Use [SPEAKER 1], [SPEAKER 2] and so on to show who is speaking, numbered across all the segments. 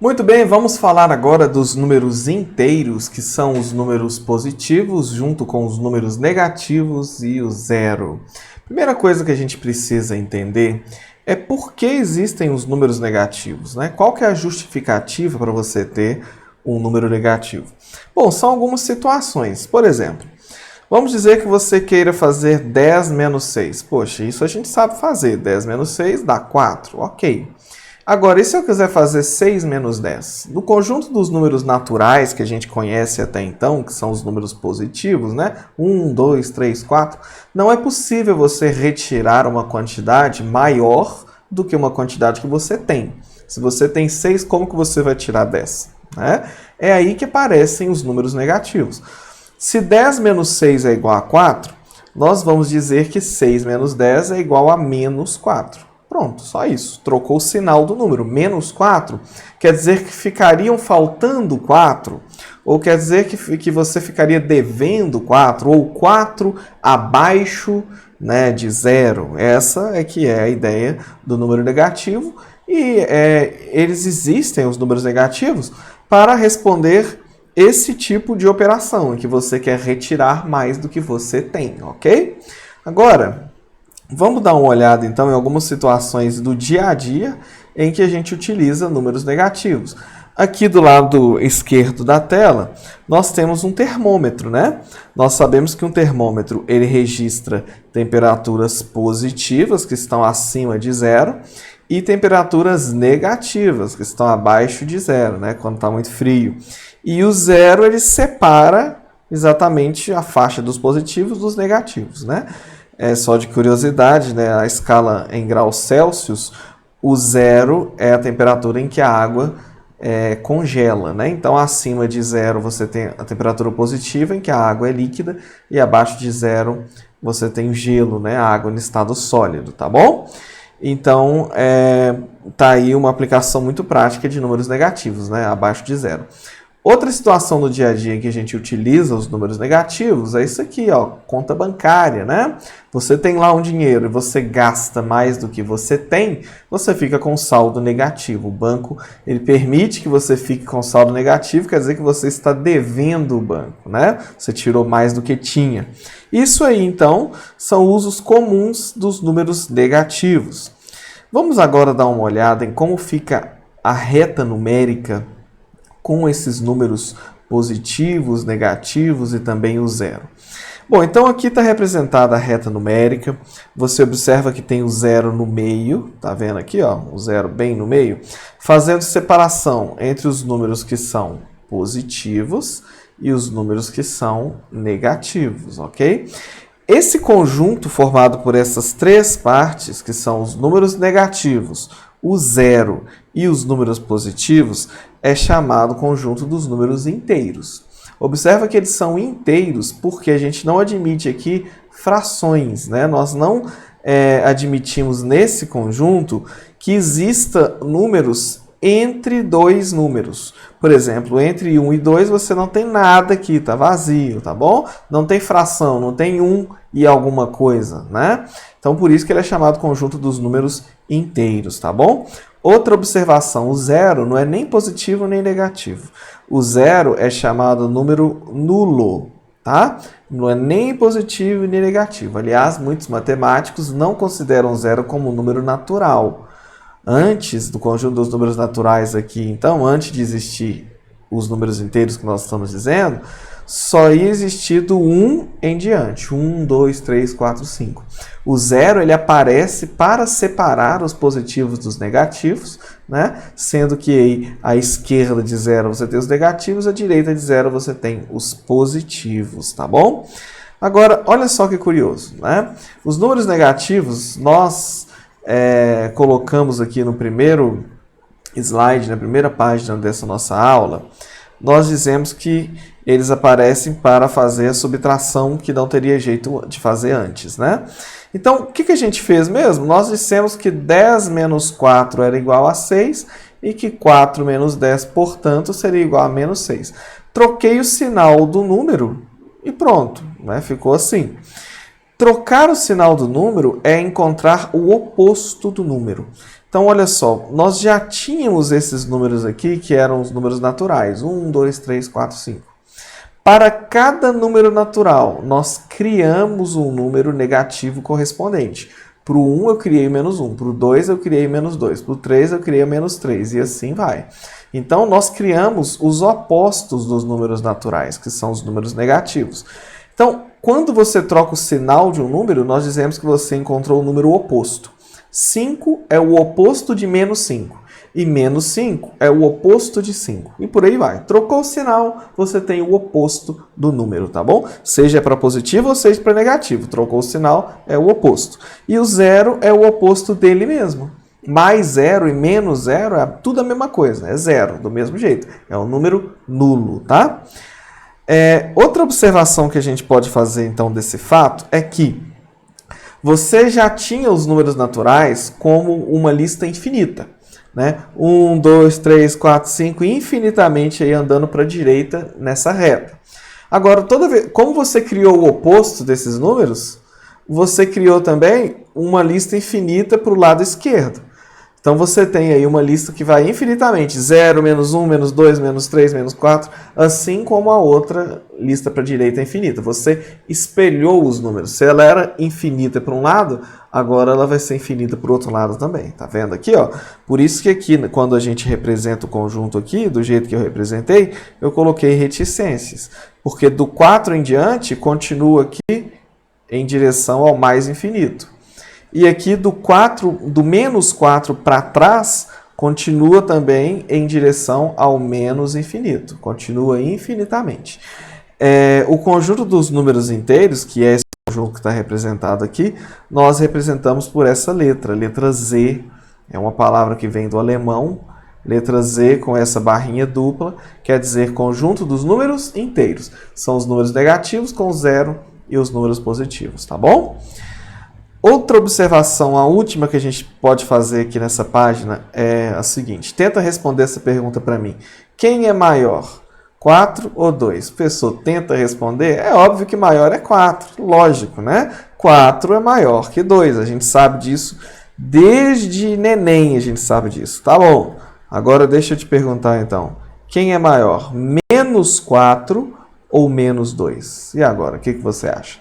[SPEAKER 1] Muito bem, vamos falar agora dos números inteiros, que são os números positivos, junto com os números negativos e o zero. Primeira coisa que a gente precisa entender é por que existem os números negativos, né? Qual que é a justificativa para você ter um número negativo? Bom, são algumas situações. Por exemplo, vamos dizer que você queira fazer 10 menos 6. Poxa, isso a gente sabe fazer. 10 menos 6 dá 4. Ok. Agora, e se eu quiser fazer 6 menos 10? No conjunto dos números naturais que a gente conhece até então, que são os números positivos, né? 1, 2, 3, 4, não é possível você retirar uma quantidade maior do que uma quantidade que você tem. Se você tem 6, como que você vai tirar 10? Né? É aí que aparecem os números negativos. Se 10 menos 6 é igual a 4, nós vamos dizer que 6 menos 10 é igual a menos 4. Pronto, só isso. Trocou o sinal do número. Menos 4 quer dizer que ficariam faltando 4, ou quer dizer que você ficaria devendo 4, ou 4 abaixo, né, de 0. Essa é que é a ideia do número negativo. E eles existem, os números negativos, para responder esse tipo de operação, em que você quer retirar mais do que você tem, ok? Agora, vamos dar uma olhada, então, em algumas situações do dia a dia em que a gente utiliza números negativos. Aqui do lado esquerdo da tela, nós temos um termômetro, né? Nós sabemos que um termômetro, ele registra temperaturas positivas, que estão acima de 0, e temperaturas negativas, que estão abaixo de 0, né? Quando está muito frio. E o 0, ele separa exatamente a faixa dos positivos dos negativos, né? Só de curiosidade, né? A escala em graus Celsius, o 0 é a temperatura em que a água congela, né? Então, acima de 0 você tem a temperatura positiva, em que a água é líquida, e abaixo de 0 você tem gelo, né? A água em estado sólido, tá bom? Então, tá aí uma aplicação muito prática de números negativos, né? Abaixo de 0. Outra situação no dia a dia em que a gente utiliza os números negativos é isso aqui, ó, conta bancária, né? Você tem lá um dinheiro e você gasta mais do que você tem, você fica com saldo negativo. O banco, ele permite que você fique com saldo negativo, quer dizer que você está devendo o banco, né? Você tirou mais do que tinha. Isso aí, então, são usos comuns dos números negativos. Vamos agora dar uma olhada em como fica a reta numérica com esses números positivos, negativos e também o zero. Bom, então aqui está representada a reta numérica. Você observa que tem o zero no meio, tá vendo aqui, ó, o zero bem no meio, fazendo separação entre os números que são positivos e os números que são negativos, ok? Esse conjunto formado por essas três partes, que são os números negativos, o zero e os números positivos, é chamado conjunto dos números inteiros. Observa que eles são inteiros porque a gente não admite aqui frações, né? Nós não admitimos nesse conjunto que exista números entre dois números. Por exemplo, entre 1 e 2 você não tem nada aqui, está vazio, tá bom? Não tem fração, não tem 1 e alguma coisa, né? Então, por isso que ele é chamado conjunto dos números inteiros, tá bom? Outra observação, o zero não é nem positivo nem negativo. O zero é chamado número nulo, tá? Não é nem positivo nem negativo. Aliás, muitos matemáticos não consideram zero como um número natural. Antes do conjunto dos números naturais aqui, então, antes de existir os números inteiros que nós estamos dizendo, só ia existir do 1 em diante. 1, 2, 3, 4, 5. O zero, ele aparece para separar os positivos dos negativos, né? Sendo que aí, à esquerda de zero você tem os negativos, à direita de zero você tem os positivos, tá bom? Agora, olha só que curioso, né? Os números negativos, nós colocamos aqui no primeiro slide, na primeira página dessa nossa aula, nós dizemos que eles aparecem para fazer a subtração que não teria jeito de fazer antes, né? Então, o que a gente fez mesmo? Nós dissemos que 10 menos 4 era igual a 6 e que 4 menos 10, portanto, seria igual a menos 6. Troquei o sinal do número e pronto, né? Ficou assim. Trocar o sinal do número é encontrar o oposto do número. Então, olha só, nós já tínhamos esses números aqui, que eram os números naturais. 1, 2, 3, 4, 5. Para cada número natural, nós criamos um número negativo correspondente. Para o 1 eu criei menos 1, para o 2 eu criei menos 2, para o 3 eu criei menos 3, e assim vai. Então, nós criamos os opostos dos números naturais, que são os números negativos. Então, quando você troca o sinal de um número, nós dizemos que você encontrou o número oposto. 5 é o oposto de menos 5. E menos 5 é o oposto de 5. E por aí vai. Trocou o sinal, você tem o oposto do número, tá bom? Seja para positivo ou seja para negativo. Trocou o sinal, é o oposto. E o 0 é o oposto dele mesmo. Mais 0 e menos 0 é tudo a mesma coisa. É 0, do mesmo jeito. É um número nulo, tá? Outra observação que a gente pode fazer, então, desse fato é que você já tinha os números naturais como uma lista infinita, né? 1, 2, 3, 4, 5, infinitamente aí andando para a direita nessa reta. Agora, como você criou o oposto desses números, você criou também uma lista infinita para o lado esquerdo. Então, você tem aí uma lista que vai infinitamente, 0, menos 1, menos 2, menos 3, menos 4, assim como a outra lista para a direita é infinita. Você espelhou os números. Se ela era infinita para um lado, agora ela vai ser infinita para o outro lado também. Tá vendo aqui, ó? Por isso que aqui, quando a gente representa o conjunto aqui, do jeito que eu representei, eu coloquei reticências. Porque do 4 em diante, continua aqui em direção ao mais infinito. E aqui do menos 4 para trás, continua também em direção ao menos infinito. Continua infinitamente. O conjunto dos números inteiros, que é esse conjunto que está representado aqui, nós representamos por essa letra Z. É uma palavra que vem do alemão. Letra Z com essa barrinha dupla, quer dizer conjunto dos números inteiros. São os números negativos com 0 e os números positivos, tá bom? Outra observação, a última que a gente pode fazer aqui nessa página é a seguinte. Tenta responder essa pergunta para mim. Quem é maior, 4 ou 2? Professor, tenta responder. É óbvio que maior é 4, lógico, né? 4 é maior que 2, a gente sabe disso desde neném, a gente sabe disso. Tá bom, agora deixa eu te perguntar então. Quem é maior, menos 4 ou menos 2? E agora, o que você acha?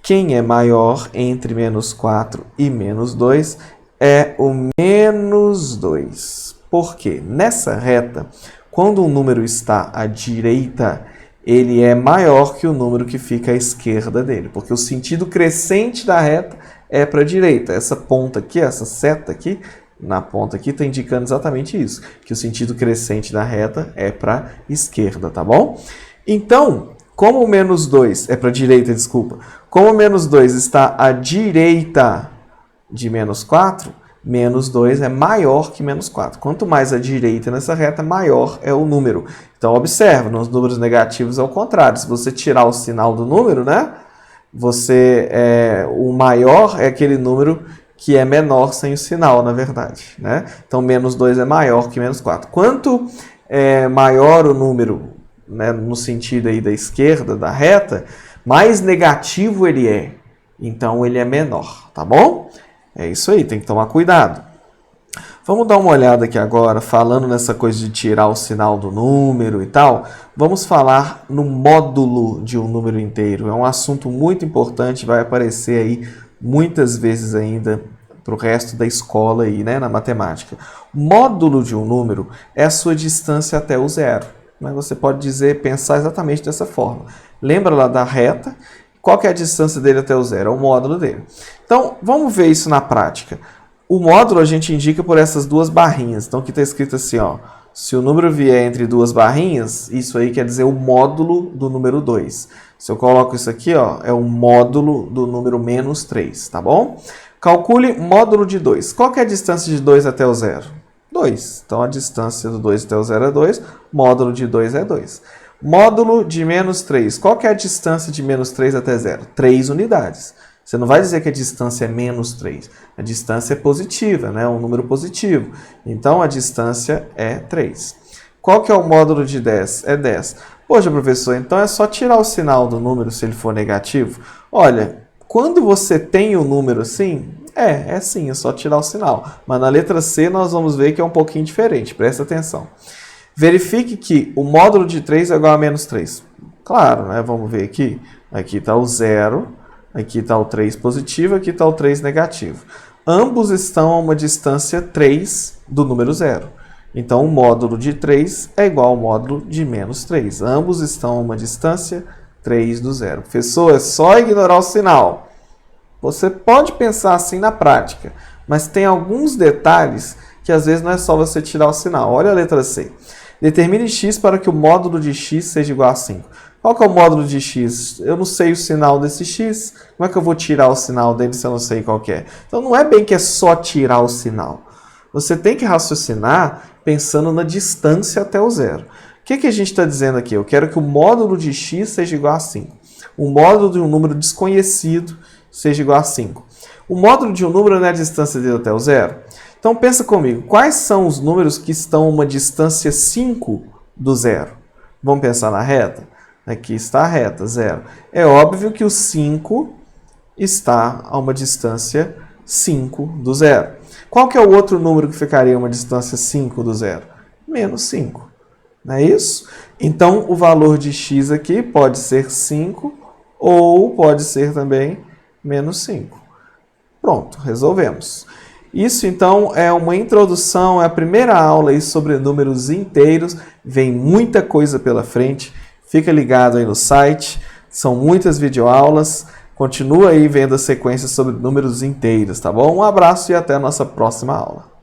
[SPEAKER 1] Quem é maior entre menos 4 e menos 2 é o menos 2. Por quê? Nessa reta, quando um número está à direita, ele é maior que o número que fica à esquerda dele, porque o sentido crescente da reta é para a direita. Essa ponta aqui, essa seta aqui, na ponta aqui, está indicando exatamente isso, que o sentido crescente da reta é para a esquerda, tá bom? Então, como o menos 2 é para a direita, desculpa. Como o menos 2 está à direita de menos 4, menos 2 é maior que menos 4. Quanto mais à direita nessa reta, maior é o número. Então, observa, nos números negativos é o contrário. Se você tirar o sinal do número, né? O maior é aquele número que é menor sem o sinal, na verdade, né? Então, menos 2 é maior que menos 4. Quanto maior o número, né, no sentido aí da esquerda, da reta, mais negativo ele é. Então, ele é menor, tá bom? É isso aí, tem que tomar cuidado. Vamos dar uma olhada aqui agora, falando nessa coisa de tirar o sinal do número e tal. Vamos falar no módulo de um número inteiro. É um assunto muito importante, vai aparecer aí muitas vezes ainda para o resto da escola aí, né, na matemática. Módulo de um número é a sua distância até o zero. Mas você pode pensar exatamente dessa forma. Lembra lá da reta? Qual que é a distância dele até o zero? É o módulo dele. Então, vamos ver isso na prática. O módulo a gente indica por essas duas barrinhas. Então, aqui está escrito assim, ó. Se o número vier entre duas barrinhas, isso aí quer dizer o módulo do número 2. Se eu coloco isso aqui, ó, é o módulo do número menos 3, tá bom? Calcule módulo de 2. Qual que é a distância de 2 até o zero? 2. Então, a distância do 2 até o 0 é 2. Módulo de 2 é 2. Módulo de menos 3. Qual que é a distância de menos 3 até 0? 3 unidades. Você não vai dizer que a distância é menos 3. A distância é positiva, né? É um número positivo. Então, a distância é 3. Qual que é o módulo de 10? É 10. Poxa, professor, então é só tirar o sinal do número se ele for negativo? Olha, Quando você tem o número assim, é sim, é só tirar o sinal. Mas na letra C nós vamos ver que é um pouquinho diferente, presta atenção. Verifique que o módulo de 3 é igual a menos 3. Claro, né? Vamos ver aqui. Aqui está o 0, aqui está o 3 positivo, aqui está o 3 negativo. Ambos estão a uma distância 3 do número 0. Então, o módulo de 3 é igual ao módulo de menos 3. Ambos estão a uma distância 3 do 0. Professor, é só ignorar o sinal. Você pode pensar assim na prática, mas tem alguns detalhes que às vezes não é só você tirar o sinal. Olha a letra C. Determine x para que o módulo de x seja igual a 5. Qual que é o módulo de x? Eu não sei o sinal desse x. Como é que eu vou tirar o sinal dele se eu não sei qual que é? Então não é bem que é só tirar o sinal. Você tem que raciocinar pensando na distância até o 0. O que a gente está dizendo aqui? Eu quero que o módulo de x seja igual a 5. O módulo de um número desconhecido seja igual a 5. O módulo de um número não é a distância dele até o 0? Então pensa comigo, quais são os números que estão a uma distância 5 do 0? Vamos pensar na reta? Aqui está a reta, 0. É óbvio que o 5 está a uma distância 5 do 0. Qual que é o outro número que ficaria a uma distância 5 do 0? Menos 5. Não é isso? Então, o valor de x aqui pode ser 5 ou pode ser também menos 5. Pronto, resolvemos. Isso, então, é uma introdução, é a primeira aula aí sobre números inteiros. Vem muita coisa pela frente. Fica ligado aí no site. São muitas videoaulas. Continua aí vendo a sequência sobre números inteiros, tá bom? Um abraço e até a nossa próxima aula.